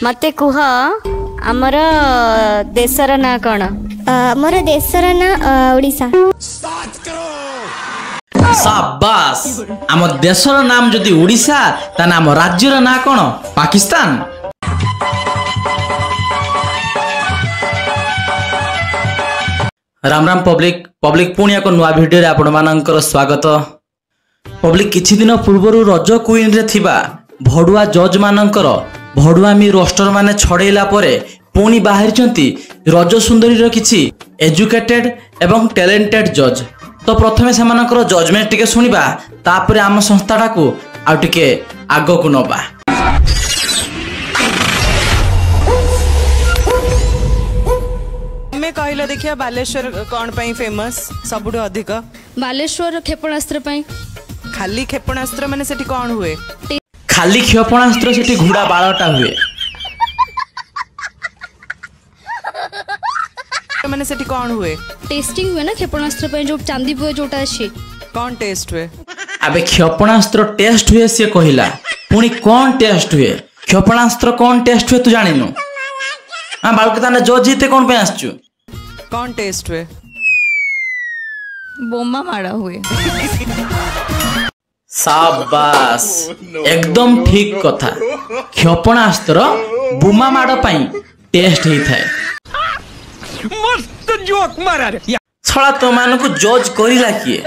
मते कुह आमर देशर ना कौन? मोर देशर ना ओडिशा। शाबाश आम देशर नाम जदि ओडिशा ता नाम राज्यर ना कौन? पाकिस्तान। राम राम पब्लिक पुणी एक नुआ भिडियो रे आपण मानकर स्वागत। पब्लिक किछि दिन पूर्व रज क्वीन रे थिबा भडुआ जज मानकर भडुआमी रोस्टर माने छड़ेला परे पुणी बाहरिचंती रज सुंदरी रो किछि एजुकेटेड एवं टैलेंटेड जज। तो प्रथमे सेमानकर जजमेंट टिके सुनिबा तापरे आम संस्थाटा को आ टिके आगो को नबा। कहला देखिया बालेश्वर कौन पाई फेमस सबुठु अधिक? बालेश्वर क्षेपणास्त्र पाई। खाली क्षेपणास्त्र माने सेठी कौन हुए? खाली क्षेपणास्त्र सेठी घुड़ा बाळटा हुए। माने सेठी कौन हुए? टेस्टिंग हुए ना क्षेपणास्त्र पाई जो चांदीपुर जोटा अछि। कौन टेस्ट हुए? अबे क्षेपणास्त्र टेस्ट हुए से कहिला पुणी कौन टेस्ट हुए? क्षेपणास्त्र कौन टेस्ट हुए तू जानिनु? हां बाळके ताने जो जीते कौन पे आछछु? कौन टेस्ट हुए? बोमा मारा हुए। शाबाश एकदम ठीक कथा। क्षेपणास्त्र बोमा माड़ पाई टेस्ट ही थाए। मस्त जोक मारा रे छड़ा तो मान को जज करिला किए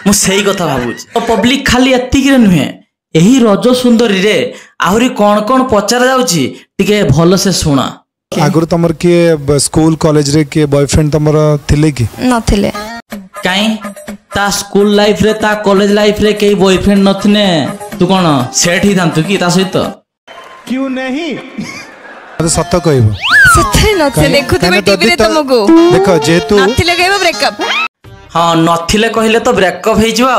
मु सही कथा भाबुछ। तो पब्लिक खाली एतिक रे नुहे एही रज सुंदरी रे आहुरी कोन कोन पचार जाउची टिके भलो से सुना। आगुर तमर के स्कूल कॉलेज रे के बॉयफ्रेंड तमर थिले की नथिले? काई ता स्कूल लाइफ रे ता कॉलेज लाइफ रे के बॉयफ्रेंड नथने तू कोन सेट ही थांतु की ता सहित? क्यों नहीं अरे सत्य कहबो सत्य नथिले देखुतबे टीवी रे तुमको देखो जेतु नथिले कहबो ब्रेकअप। हाँ नथिले कहले तो ब्रेकअप हे जिवा। आ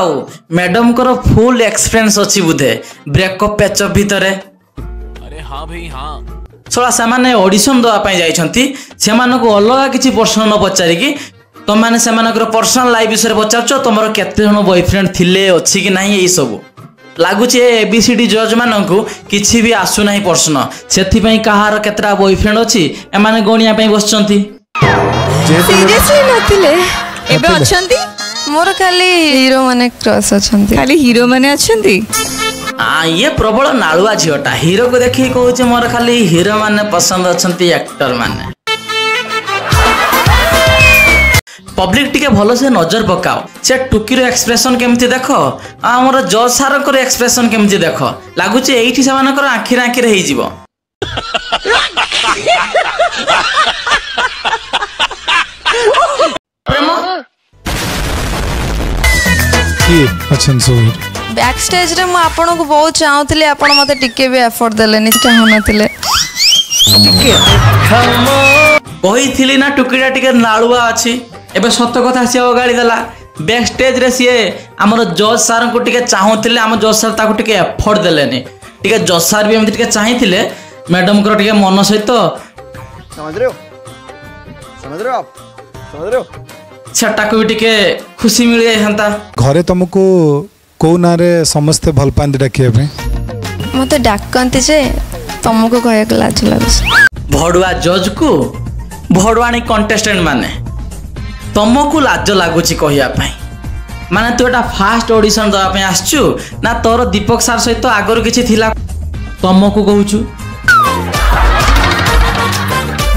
मैडम कर फुल एक्सपीरियंस अछि बुधे ब्रेकअप पैचअप भितरे। अरे हां भाई हां छड़ा से ऑडिशन दवा पाई जाइछंती सेमानको अलग किछि प्रश्न न पचारि कि तुम माने सेमानकर पर्सनल लाइफ विषय पचारछ तुमरो केते जण बॉयफ्रेंड थिले अछि कि नाही। एई सब लागुचे एबीसीडी जज माननकु किछि भी आसु नाही प्रश्न सेथि पई कहार केतरा बॉयफ्रेंड अछि एमाने गणिया पई बसचंती। सीरियसली नथिले एबे अछंती? मोर खाली हीरो माने क्रश अछंती। खाली हीरो माने अछंती? ये प्रबल नालुआ झीटा हीरो को देखी कहूँ मोर खाली हीरो माने पसंद अच्छा एक्टर माने। पब्लिक टिके भलो से नजर पकाओ से टुकीर एक्सप्रेशन केमती देख आमर जज सार एक्सप्रेशन केमती देख लगुच एठी से आखिर आखिर हो जीवो। प्रेम की अच्छा सोई बैक स्टेज रे मु आपन को बहुत चाहूतले आपन मते टिके भी एफर्ट देलेनी चाहू नथिले। कही थिली ना टुकीटा टिके नालुआ अछि एबे सत्य कथा से गाली देला। बैक स्टेज रे सी हमर जज सार को टिके चाहूतले हम जज सार ताको टिके एफर्ट देलेनी टिके जज सार भी एमति टिके चाहिथिले मैडम को टिके मन सहित समझ रहे हो आप छटा को भी टिके खुशी मिल जाय हंता। घरे तुमको को ना रे समस्त भल पांदी डाकिया पे मते डाकंती जे तुमको कहे के लाज लागस। भडुआ जज को भडुआनी कंटेस्टेंट माने तुमको लाज लागुची कहिया पई माने तू एटा फास्ट ऑडिशन दवा पे आछू ना तोर दीपक सार सहित आगर किछि थिला तुमको कहूछु?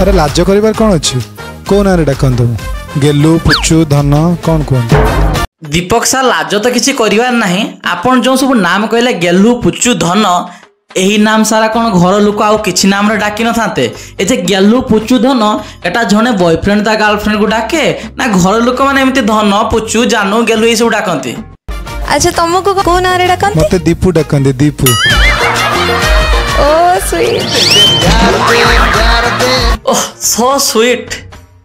अरे लाज करिबार कोन अछि को ना रे डाकंत गेलु पुचु धन कोन कोन? दीपक सार लाज तो किसी करिवार नहीं आपन जो सब नाम कहले गेलु पुचु धन एही नाम सारा कौन घर लोक आउ किछि नाम रे डाकी न थाते एजे गेलु पुचु धन एटा जने बॉयफ्रेंड ता गर्लफ्रेंड को डाके ना घर लोक माने एमति धन पुचु जानू गेलु ए सब डाकंती? अच्छा तुमको को ना रे डाकंती? मते दीपू डाकंती दीपू। ओ स्वीट ओह सो स्वीट।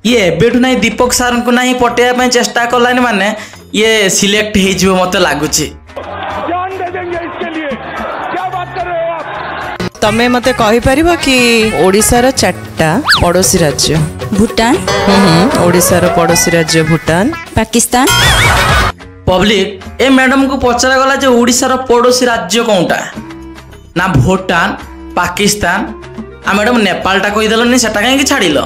ये एबेठु नहीं दीपक सार को नहीं पटेया पे चेष्टा करलानी माने ये सिलेक्ट हो जीव मते लागुची। जान दे देंगे इसके लिए क्या बात कर रहे हो आप? तमे मते कहि परिबो कि ओडिसा रो चारटा पड़ोसी राज्य? भूटान, ओडिसा रो पड़ोसी राज्य भूटान, पाकिस्तान। पब्लिक ए मैडम को पचरा गला जे ओडिसा रो पड़ोसी राज्य कोनटा ना भूटान पाकिस्तान आ मैडम नेपालटा कहीदेलनि सेटा कहीं छाड़िल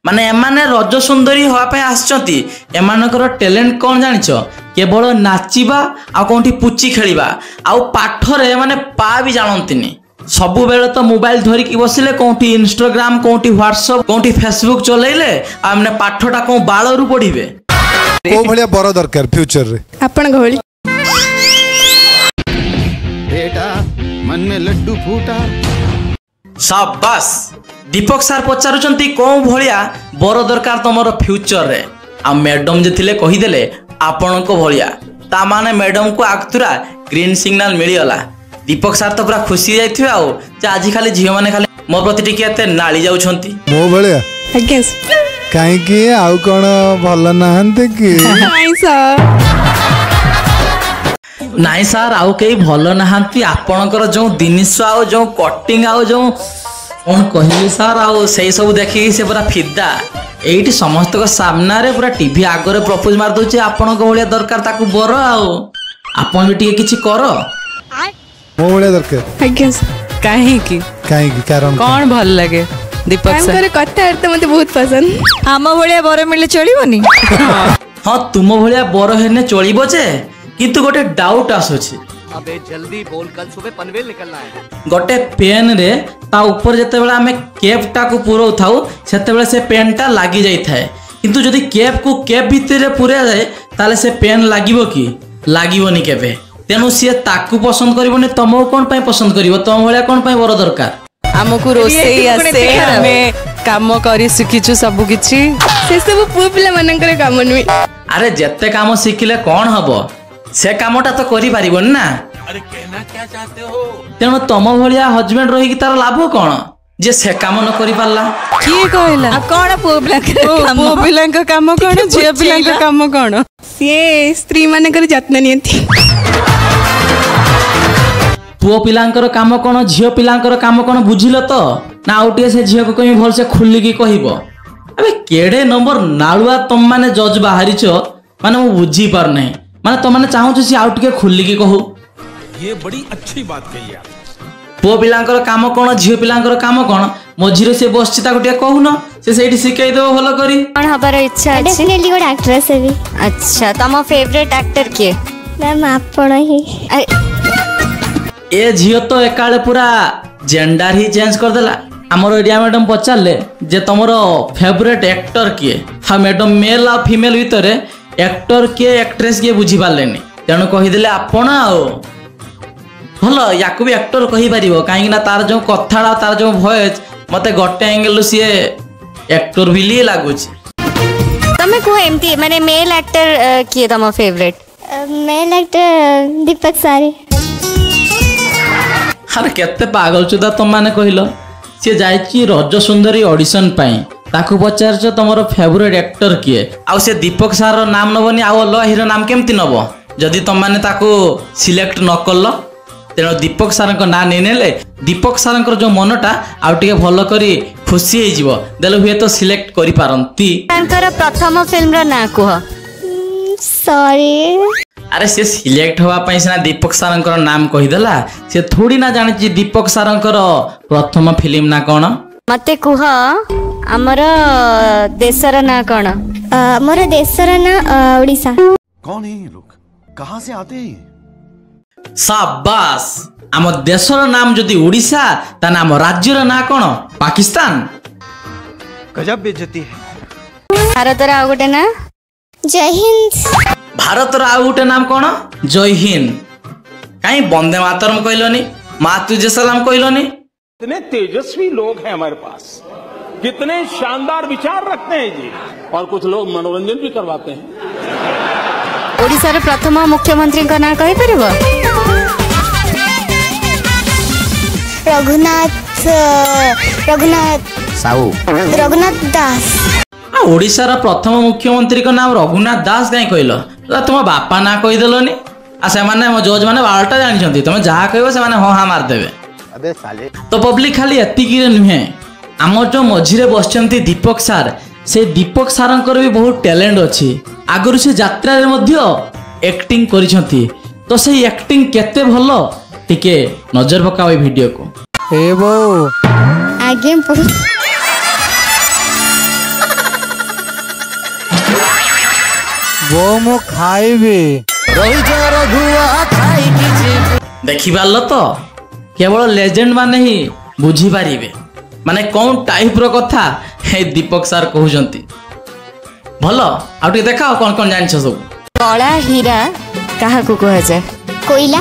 माने एमाने रज सुंदरी होवाई आसचंती एमानकर टैलेंट कौन जानिछ केवल नाचिबा आ कोठी पुची खेलिबा आ पाठरे माने पा भी जानंतिनी सबु बेले तो मोबाइल धरिकी बसिले कोठी इंस्टाग्राम कोठी व्हाट्सएप कोठी फेसबुक चलैले आ माने पाठटा को बाळरू पढिबे को भलिया बर दरकार फ्यूचर रे आपण घोळी बेटा मन में लड्डू फूटा शाबाश दीपक सार पचारुचंती कों भलिया बर दरकार तमरो फ्यूचर रे आ मैडम जे थिले कहिदेले आपण को भलिया ता माने मैडम को आक्तुरा ग्रीन सिग्नल मिलियला दीपक सार तो पूरा खुशी जाइथिबे आ जे आजि खाली झियो माने खाली मो प्रति टिके एते नाली जाउछंती मो भलिया आज्ञा काहे कि आउ कोन भल नाहंते कि नहीं सर नाई सार आउ कई भल नाहंती आपणकर जो जिनिस आउ जो कटिंग आउ जो कौन कहली सार आउ से सब देखी से पूरा फिदा एठी समस्त को सामना रे पूरा टीवी आगरे प्रपोज मार दोचे आपण को भलिया दरकार ताकू बर आउ आपण भी टिके किछि कर मो भलिया दरकार आज्ञा काहे की कारण कौन भल लगे दीपक सर तांकर कथार्थ मते बहुत पसंद आम भलिया बर मिले चलिबोनी हाँ तुम भलिया बर हेने चलिबो जे किंतु गोटे डाउट आसुछि अबे जल्दी बोल कल सुबह पनवेल निकलना है गोटे पेन रे ता ऊपर जते बेला हमें कैप टा को पुरो थाउ सेते बेला से पेन टा लागी जाई थाए किंतु जदी कैप को कैप भीतर पुरे जाए ताले से पेन लागिवो की लागिवोनी केबे तेनु से ताकू पसंद करबोनी तमो कोन पय पसंद करबो तम भलिया कोन पय बर दरकार हमको रोसई आसे हमें काम करी शिखिछु सब किछि से सब पुआ पिला मानकर काम नुई अरे जत्ते काम शिखिले कोन हबो से कामटा तो करि पारिबोन ना अरे कहना क्या चाहते हो तेनु तम भलिया हस्बैंड रही की तार लाभ कोन जे से काम न करि पारला की कहला आ कोन पुआ पिला काम पुआ पिलांका काम कोन झिया पिलांका काम कोन से स्त्री मानकर जत्न नियंती पुओ पिलांकर काम कोन झियो पिलांकर काम कोन बुझिलो तो ना आउटिए से झियो को कहीं भल से खुल्ली की कहिबो अबे केडे नंबर नालुआ तुम माने जज बाहरिचो माने मु बुझी पार नै माने तुम माने चाहू छी आउट के खुल्ली की कहू ये बड़ी अच्छी बात कही आप पुओ पिलांकर काम कोन झियो पिलांकर काम कोन मझिरे से बसछि ताको टिया कहू न से सेठी सिखाई देबो भलो करी कौन हबार इच्छा अछि डेफिनेटली गुड एक्ट्रेस है भी अच्छा तम फेवरेट एक्टर के मैम आपण ही ए झियो तो एकाले पूरा जेंडर ही चेंज कर देला हमर एडिया मैडम पचारले जे तमरो फेवरेट एक्टर किए हा मैडम मेल आ फीमेल भीतर एक्टर के एक्ट्रेस के बुझी पारलेनी तेणु कहीदेले आपण आओ भल याकू भी एक्टर कही पारिबो काहे ना तार जो कथाडा तार जो वॉइस मते गोटे एंगल से एक्टर भी लागुची तमे को एमती माने मेल एक्टर किए तम फेवरेट मेल एक्टर दीपक सारे अरे केते पागल चुदा तुम माने कहिलो से जाइची रज सुंदरी ऑडिशन पाई ताकू पचारछ तमरो फेवरेट एक्टर किए आ से दीपक सार नाम नबनी आ अलो हीरो नाम केमती नबो जदि तुम माने ताकू सिलेक्ट न करलो तेनो दीपक सार को ना नेनेले दीपक सार जो मनटा आ टिके भलो करी खुशी हे जीवो देलो हुए तो सिलेक्ट करि पारंती तांकर प्रथम फिल्म रो ना कुह सॉरी अरे से सिलेक्ट होवा पई सिना दीपक सारंकर नाम कहिदला से थोड़ी ना जानि दीपक सारंकर प्रथम फिल्म ना कोन मते कुह हमर देशर ना कोन मोर देशर ना ओडिशा कौन है ये लोग कहाँ से आते हैं शाबाश आम देशर नाम जदि ओडिशा ता नाम राज्यर ना कोन पाकिस्तान गजब बेइज्जती है भारतर आ गोटे ना जय हिंद भारत रा आउटे नाम कोन जय हिंद काई वंदे मातरम कहलोनी मातृ सलाम कहलोनी कितने तेजस्वी लोग हैं हमारे पास कितने शानदार विचार रखते हैं जी और कुछ लोग मनोरंजन भी करवाते हैं ओडिशा रे प्रथम मुख्यमंत्री का ना कहि परबो रघुनाथ दास ओडिशा रा प्रथम मुख्यमंत्री का नाम रघुनाथ दास काई कहलो तुम बापा ना कहीदेलनि आ से माने जज माने बालटा जानिछंती तुम जहा कहबो से माने हां मार देबे अबे साले तो पब्लिक खाली एतिकी रे नुहे आम जो मझिरे बसचंती दीपक सार से दीपक सारंकर भी बहुत टैलेंट अच्छी आगुरी से यात्रा रे मध्य एक्टिंग करिसंती तो से एक्टिंग केते भलो टिके नजर पकाओ ए वीडियो को। ए बो आगे बो मो खाइबे देखि पारलो तो केवल लेजेंड माने ही बुझी पारिबे माने कौन टाइप रो कथा हे दीपक सर कहउजंती भलो आ टिके देखाओ कोन कोन जानि सब। कला हीरा कहा को कह जाए? कोयला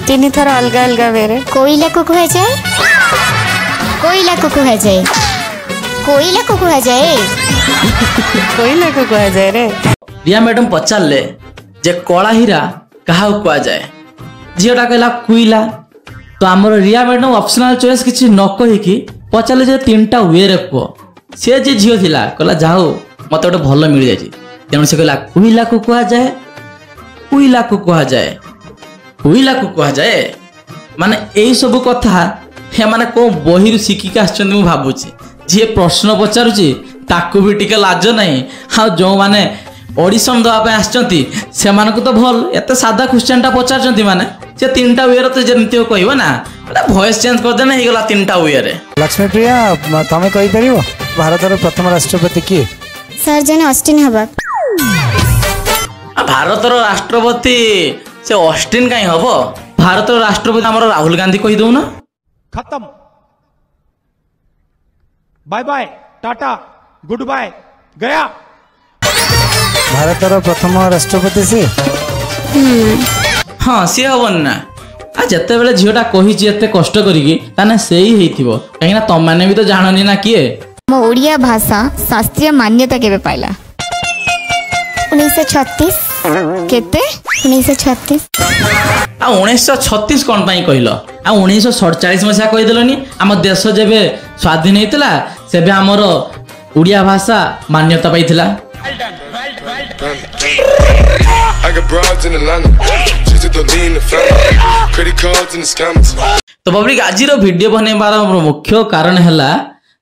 तीन थर अलग अलग वेरे कोयला को कहा जाए कोयला को कहा जाए कोयला को कहा जाए कोयला को कह जाए रे। रिया मैडम पचारले जे कला हीरा कहा कुआ जाए झीटा कहला कोइला तो आमर रिया मैडम ऑप्शनल चॉइस किछि न कहि कि पचारले जे तीनटा वे रे कुआ से जे झियो थिला कहला जाओ मते गोटे भल मिल जाय तेणु से कहला कोइला को कुआ जाए कोइला को कुआ जाए कोइला को कुआ जाए माने एई सब कथा हे माने को बहिरु शिखिका आछन मु भाबुची जे प्रश्न पचारुची ताकू भी टिके लाज नहीं हाँ जो माने ऑडिशन दवा पे आछंती से मानको तो भल एते सादा क्वेश्चन टा पचारचंती माने से तीनटा वे रे तो जेमति कहइबो ना अरे वॉइस चेंज कर देना हे गला तीनटा वे रे। लक्ष्मी प्रिया तमे कहि परिबो भारतर प्रथम राष्ट्रपति किए? सर जने ऑस्टिन हबा। भारतर राष्ट्रपति से ऑस्टिन काई हबो? भारतर राष्ट्रपति हमर राहुल गांधी कहि दउ ना। खत्म bye bye tata goodbye गया। भारतर प्रथम राष्ट्रपति से हाँ सी हबन ना आ जते बेले झियोटा कहिछि एते कष्ट करिकि ताने सेही हेइथिबो काहे ना तम माने भी तो जाननी ना किए। मो ओडिया भाषा शास्त्रीय मान्यता केबे पाइला? 1936 केते 1936 आ 1936 कोन पई कहिलो? आ 1947 मसिया कहि देलनी हम देश जेबे स्वाधीन हेतिला सेबे हमर ओडिया भाषा मान्यता पाइथिला। तो पब्लिक आज वीडियो बनैबार मुख्य कारण हैला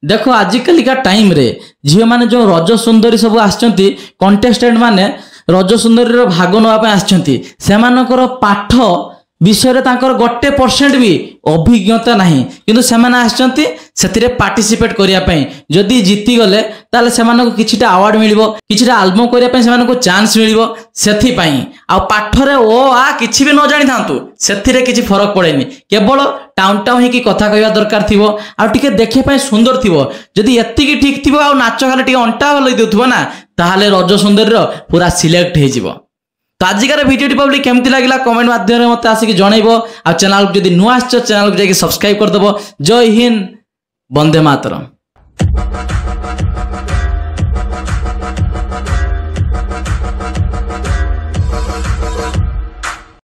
देखो आजिकल का टाइम रे झील माने जो रज सुंदरी सब आछंती कंटेस्टेंट माने रज सुंदरी रो भाग नवा पे आछंती सेमानकर पाठ विषय तांकर 1% भी अभिज्ञता नहीं किंतु सेमाने आछंती सेतिरे पार्टिसिपेट करिया पई जदी जीती गले ताले सेमानको किछिटा अवार्ड मिलिबो किछिटा एल्बम करिया पई सेमानको चांस मिलिबो सेथि पई आ पाठरे ओ आ किछि भी न जानि थांतु सेथिरे किछि फरक पड़ेनी केवल टाउन टाउन ही की कथा कहवा दरकार थिबो आ टिके देखे पई सुंदर थिबो जदी एत्ति की ठीक थिबो आ नाच खाली टिके अंटा हलई देउथबो ना ताहाले रज सुंदरी रो पूरा सिलेक्ट हे जिवो। तो आजिकार भिडियो पब्लिक केमती लगिला कमेंट माध्यम मत आसिक जनइबो आ चैनल को जदी नुआ आछो चैनल को जाके सब्सक्राइब कर दबो। जय हिंद वंदे मातरम।